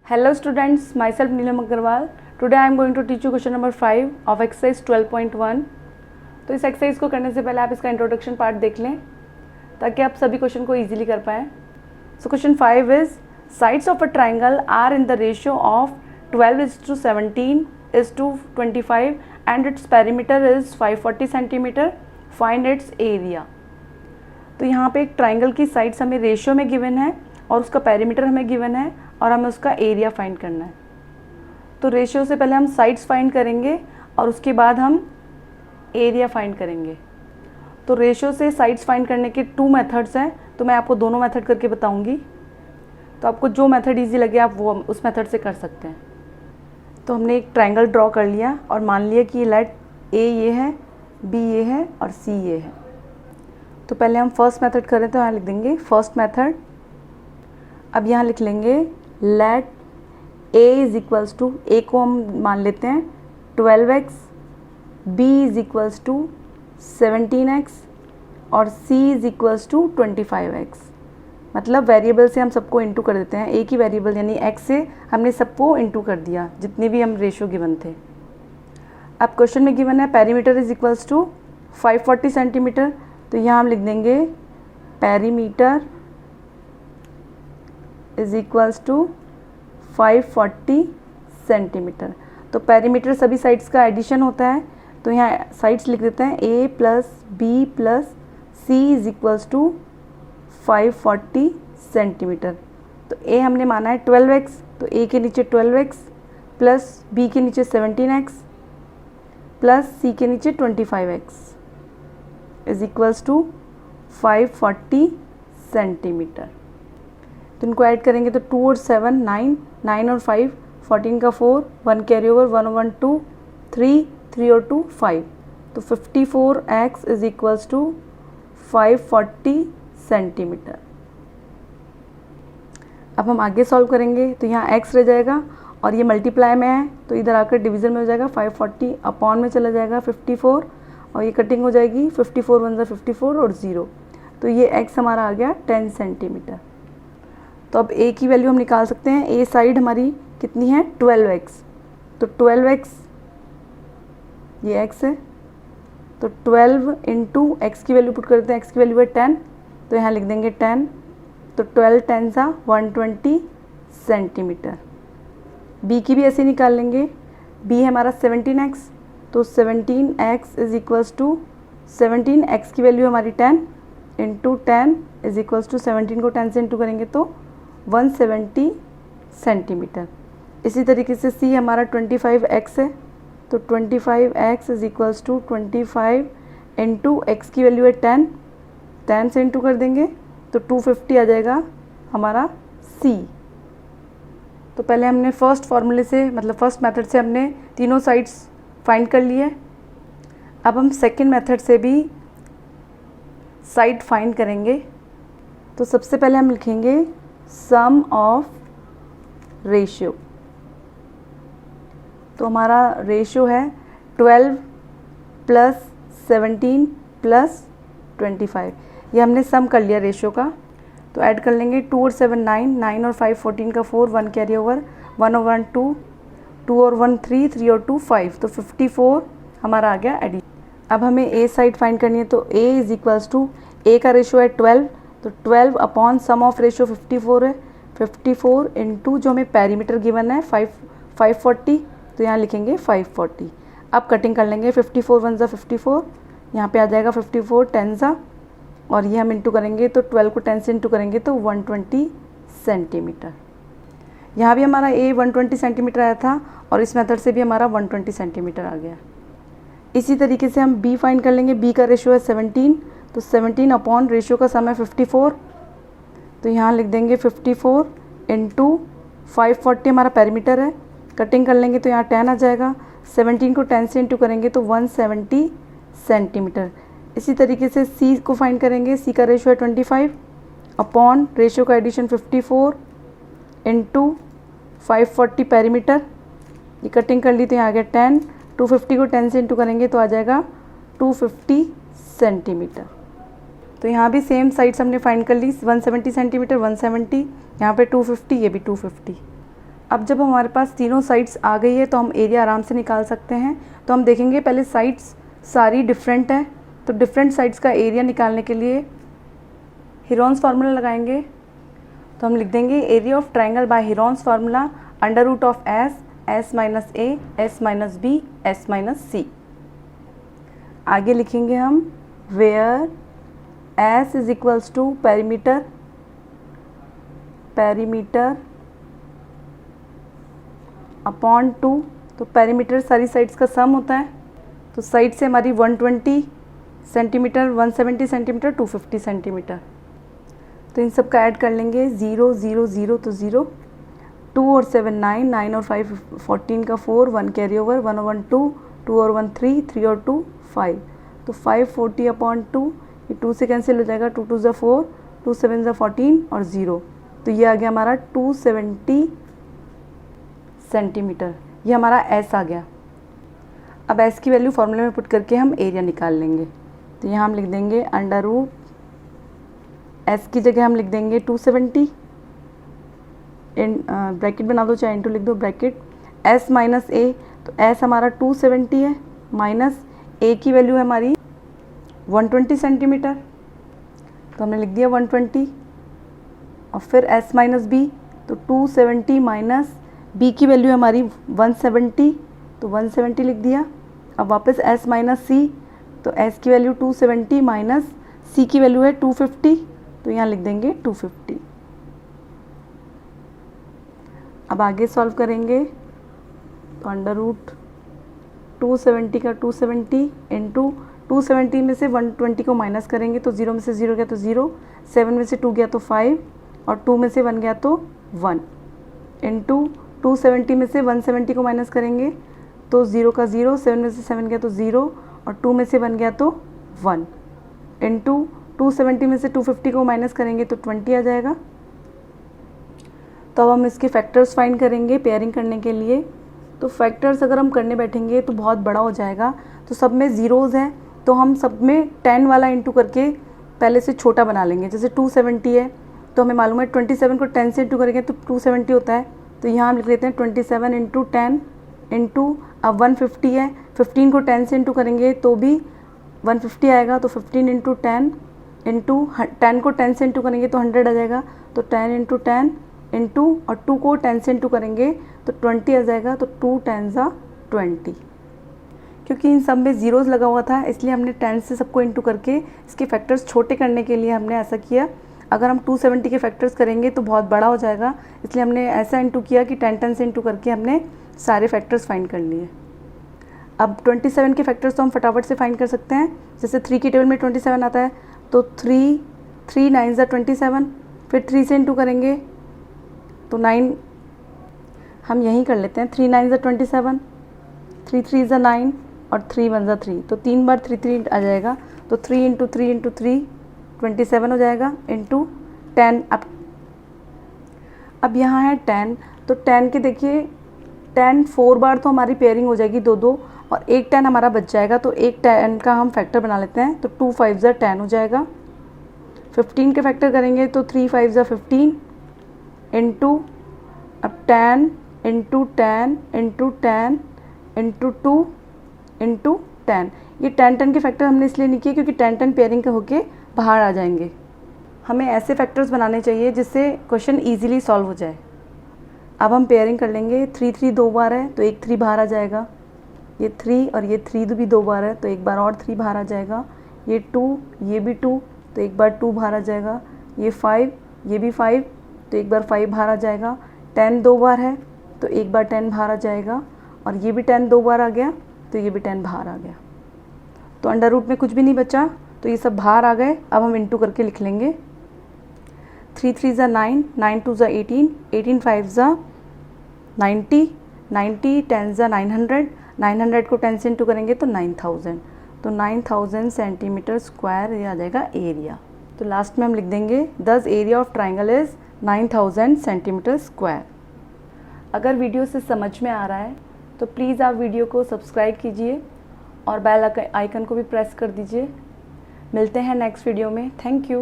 Hello students, myself Neelam Agarwal. Today I am going to teach you question number 5 of exercise 12.1. तो इस exercise को करने से पहले आप इसका इंट्रोडक्शन पार्ट देख लें ताकि आप सभी क्वेश्चन को इजीली कर पाएँ. So question 5 is sides of a triangle are in the ratio of 12:17:25 and its perimeter is 540 centimetre. Find its area. तो यहाँ पे एक ट्राइंगल की साइड्स हमें रेशियो में गिवन है और उसका पेरीमीटर हमें गिवन है और हमें उसका एरिया फाइंड करना है. तो रेशियो से पहले हम साइड्स फाइंड करेंगे और उसके बाद हम एरिया फाइंड करेंगे. तो रेशियो से साइड्स फाइंड करने के 2 मेथड्स हैं, तो मैं आपको दोनों मेथड करके बताऊंगी. तो आपको जो मेथड इजी लगे आप वो उस मेथड से कर सकते हैं. तो हमने एक ट्राइंगल ड्रॉ कर लिया और मान लिया कि लेट ए ये है, बी ये है और सी ये है. तो पहले हम फर्स्ट मेथड करें तो यहाँ लिख देंगे फर्स्ट मेथड. अब यहाँ लिख लेंगे let a is equals to, a को हम मान लेते हैं 12x, b is equals to 17x और c is equals to 25x. मतलब वेरिएबल से हम सबको इंटू कर देते हैं. एक ही वेरिएबल यानी x से हमने सबको इंटू कर दिया जितने भी हम रेशियो गिवन थे. अब क्वेश्चन में गिवन है perimeter is equals to 540 centimetre. तो यहाँ हम लिख देंगे perimeter is equals to 540 centimetre. तो पेरीमीटर सभी साइड्स का एडिशन होता है. तो यहाँ साइड्स लिख देते हैं a plus B plus C is equals to 540 centimetre. तो a हमने माना है 12x, तो a के नीचे 12x प्लस b के नीचे 17x प्लस c के नीचे 25x is equals to 540 centimetre. तो इनको ऐड करेंगे तो 2 और 7 9, 9 और 5 14 का 4, 1 कैरी ओवर, 1 और 1 2, 3 और 2 5. तो 54x is equals to 540 centimetre. अब हम आगे सॉल्व करेंगे तो यहाँ x रह जाएगा और ये मल्टीप्लाई में है तो इधर आकर डिवीज़न में हो जाएगा. 540 अपॉन में चला जाएगा 54 और ये कटिंग हो जाएगी. 54 1 54 और 0. तो ये x हमारा आ गया 10 सेंटीमीटर. तो अब a की वैल्यू हम निकाल सकते हैं. a साइड हमारी कितनी है 12x. तो 12x ये x है. तो 12 इंटू एक्स की वैल्यू पुट करते हैं. x की वैल्यू है 10 तो यहाँ लिख देंगे 10. तो 12 10 सा 120 सेंटीमीटर. b की भी ऐसे निकाल लेंगे. b है हमारा 17x. तो 17x is equals to 17x की वैल्यू हमारी 10 इंटू 10 इज इक्वल्स टू 17 को 10 से इंटू करेंगे तो 170 सेंटीमीटर. इसी तरीके से c हमारा 25x है. तो 25x is equals to 25 into X की वैल्यू है 10, 10 से इंटू कर देंगे तो 250 आ जाएगा हमारा c. तो पहले हमने फर्स्ट फार्मूले से मतलब फर्स्ट मेथड से हमने तीनों साइड्स फाइंड कर लिए. अब हम सेकंड मेथड से भी साइड फाइंड करेंगे. तो सबसे पहले हम लिखेंगे सम ऑफ रेशियो. तो हमारा रेशियो है 12 प्लस 17 प्लस 25. ये हमने सम कर लिया रेशियो का. तो ऐड कर लेंगे 2 और 7 9, 9 और 5 14 का 4, 1 कैरी ओवर, 1 और 1 2, 2 और 1 3, 3 और 2 5. तो 54 हमारा आ गया एडिशन. अब हमें ए साइड फाइंड करनी है. तो ए इज इक्वल्स टू, ए का रेशियो है 12. तो 12 अपॉन सम ऑफ रेशियो 54 है. 54 इंटू जो हमें पेरीमीटर गिवन है 540. तो यहाँ लिखेंगे 540. अब कटिंग कर लेंगे. 54 1 सा 54, यहाँ पे आ जाएगा 54 10 सा और ये हम इंटू करेंगे तो 12 को 10 से इंटू करेंगे तो 120 सेंटीमीटर. यहाँ भी हमारा ए 120 सेंटीमीटर आया था और इस मेथड से भी हमारा 120 सेंटीमीटर आ गया. इसी तरीके से हम बी फाइंड कर लेंगे. बी का रेशियो है 17. तो 17 अपॉन रेशियो का सम है 54. तो यहाँ लिख देंगे 54 इंटू 540 हमारा पेरीमीटर है. कटिंग कर लेंगे तो यहाँ 10 आ जाएगा. 17 को 10 से इंटू करेंगे तो 170 सेंटीमीटर. इसी तरीके से सी को फाइंड करेंगे. सी का रेशियो है 25 अपॉन रेशियो का एडिशन 54 इंटू 540 पेरीमीटर. ये कटिंग कर ली तो यहाँ आ गया 10. 250 को 10 से इंटू करेंगे तो आ जाएगा 250 सेंटीमीटर. तो यहाँ भी सेम साइड्स हमने फाइंड कर ली. 170 सेंटीमीटर 170, यहाँ पे 250, ये भी 250. अब जब हमारे पास तीनों साइड्स आ गई है तो हम एरिया आराम से निकाल सकते हैं। तो हम देखेंगे पहले साइड्स सारी डिफरेंट है, तो डिफरेंट साइड्स का एरिया निकालने के लिए हीरोन्स फार्मूला लगाएंगे। तो हम लिख देंगे area of triangle by Heron's formula under root of s minus a, s minus b, s minus c. आगे लिखेंगे हम where s is equals to perimeter upon 2। तो पेरीमीटर सारी साइड्स का सम होता है। तो साइड से हमारी 120 सेंटीमीटर, 170 सेंटीमीटर, 250 सेंटीमीटर। तो इन सब का ऐड कर लेंगे 0 0 0 तो 0, 2 और 7 9, 9 और 5 14 का 4, 1 कैरी ओवर, 1 और 1 2, 2 और 1 3, 3 और 2 5। तो 540 अपॉन 2, ये 2 से कैंसिल हो जाएगा, 2 2 ज़ा 4, 2 7 ज़ा 14 और 0। तो ये आ गया हमारा 270 सेंटीमीटर। ये हमारा एस आ गया। अब एस की वैल्यू फॉर्मूले में पुट करके हम एरिया निकाल लेंगे। तो यहाँ हम लिख देंगे अंडर रूट एस की जगह हम लिख देंगे 270, इन ब्रैकेट बना दो चाहे इंटू लिख दो, ब्रैकेट एस माइनस ए। तो एस हमारा 270 है, माइनस ए की वैल्यू है हमारी 120 सेंटीमीटर। तो हमने लिख दिया 120। और फिर एस माइनस बी, तो 270 माइनस बी की वैल्यू है हमारी 170, तो 170 लिख दिया। अब वापस एस माइनस सी, तो एस की वैल्यू 270 माइनस सी की वैल्यू है 250, तो यहाँ लिख देंगे 250। अब आगे सॉल्व करेंगे। तो अंडर रूट 270 का 270 इंटू 270 में से 120 को माइनस करेंगे तो 0 में से 0 गया तो 0, 7 में से 2 गया तो 5 और 2 में से 1 गया तो 1 इंटू 270 में से 170 को माइनस करेंगे तो 0 का 0, 7 में से 7 गया तो 0 और 2 में से 1 गया तो 1 इंटू 270 में से 250 को माइनस करेंगे तो 20 आ जाएगा। तो अब हम इसके फैक्टर्स फाइंड करेंगे पेयरिंग करने के लिए। तो फैक्टर्स अगर हम करने बैठेंगे तो बहुत बड़ा हो जाएगा। तो सब में ज़ीरोज़ हैं तो हम सब में 10 वाला इंटू करके पहले से छोटा बना लेंगे। जैसे 270 है तो हमें मालूम है 27 को 10 से इंटू करेंगे तो 270 होता है। तो यहाँ हम लिख लेते हैं 27 इंटू 10 इंटू, अब 150 है, 15 को 10 से इंटू करेंगे तो भी 150 आएगा। तो 15 इंटू 10 इंटू 10 को 10 से इंटू करेंगे तो 100 आ जाएगा। तो 10 इंटू 10 इंटू और 2 को 10 से इंटू करेंगे तो 20 आ जाएगा। तो 2 10 ज़ा 20। क्योंकि इन सब में ज़ीरोज़ लगा हुआ था इसलिए हमने 10 से सबको इंटू करके इसके फैक्टर्स छोटे करने के लिए हमने ऐसा किया। अगर हम 270 के फैक्टर्स करेंगे तो बहुत बड़ा हो जाएगा, इसलिए हमने ऐसा इंटू किया कि 10 से इंटू करके हमने सारे फैक्टर्स फाइंड कर लिए। अब 27 के फैक्टर्स तो हम फटाफट से फाइंड कर सकते हैं। जैसे 3 की टेबल में 27 आता है तो 3 9 ज़ा 27, फिर 3 से इंटू करेंगे तो 9 हम यहीं कर लेते हैं। 3 9 ज़ा 27, 3 3 ज़ा 9 और 3 1 ज़ा 3, तो 3 बार 3 3 आ जाएगा। तो 3 इंटू 3 इंटू 3 27 हो जाएगा इंटू 10। अब यहाँ है 10, तो 10 के देखिए 10 4 बार तो हमारी पेयरिंग हो जाएगी 2 2 और एक 10 हमारा बच जाएगा। तो एक 10 का हम फैक्टर बना लेते हैं। तो 2 5 ज़ा 10 हो जाएगा। 15 के फैक्टर करेंगे तो 3 5 ज़ा 15 इंटू, अब 10 इंटू 10 इंटू 10 इंटू 2 इंटू 10। ये 10 10 के फैक्टर हमने इसलिए नहीं किए क्योंकि 10 10 पेयरिंग के होके बाहर आ जाएंगे। हमें ऐसे फैक्टर्स बनाने चाहिए जिससे क्वेश्चन इजीली सॉल्व हो जाए। अब हम पेयरिंग कर लेंगे। 3 3 2 बार है तो एक 3 बाहर आ जाएगा। ये 3 और ये 3 भी 2 बार है तो एक बार और 3 बाहर आ जाएगा। ये 2, ये भी 2 तो एक बार 2 बाहर आ जाएगा। ये 5, ये भी 5 तो एक बार 5 बाहर आ जाएगा। 10 2 बार है तो एक बार 10 बाहर आ जाएगा और ये भी 10 2 बार आ गया तो ये भी 10 बाहर आ गया। तो अंडर रूट में कुछ भी नहीं बचा तो ये सब बाहर आ गए। अब हम इंटू करके लिख लेंगे। 3 3 ज़ा 9, 9 2 ज़ा 18, 18 5 ज़ा 90, 90 10 ज़ा 900, 900 को 10 से इंटू करेंगे तो 9000। तो 9000 सेंटीमीटर स्क्वायर ये आ जाएगा एरिया। तो लास्ट में हम लिख देंगे दस area of triangle is 9000 centimetre square. अगर वीडियो से समझ में आ रहा है तो प्लीज़ आप वीडियो को सब्सक्राइब कीजिए और बेल आइकन को भी प्रेस कर दीजिए। मिलते हैं नेक्स्ट वीडियो में। Thank you.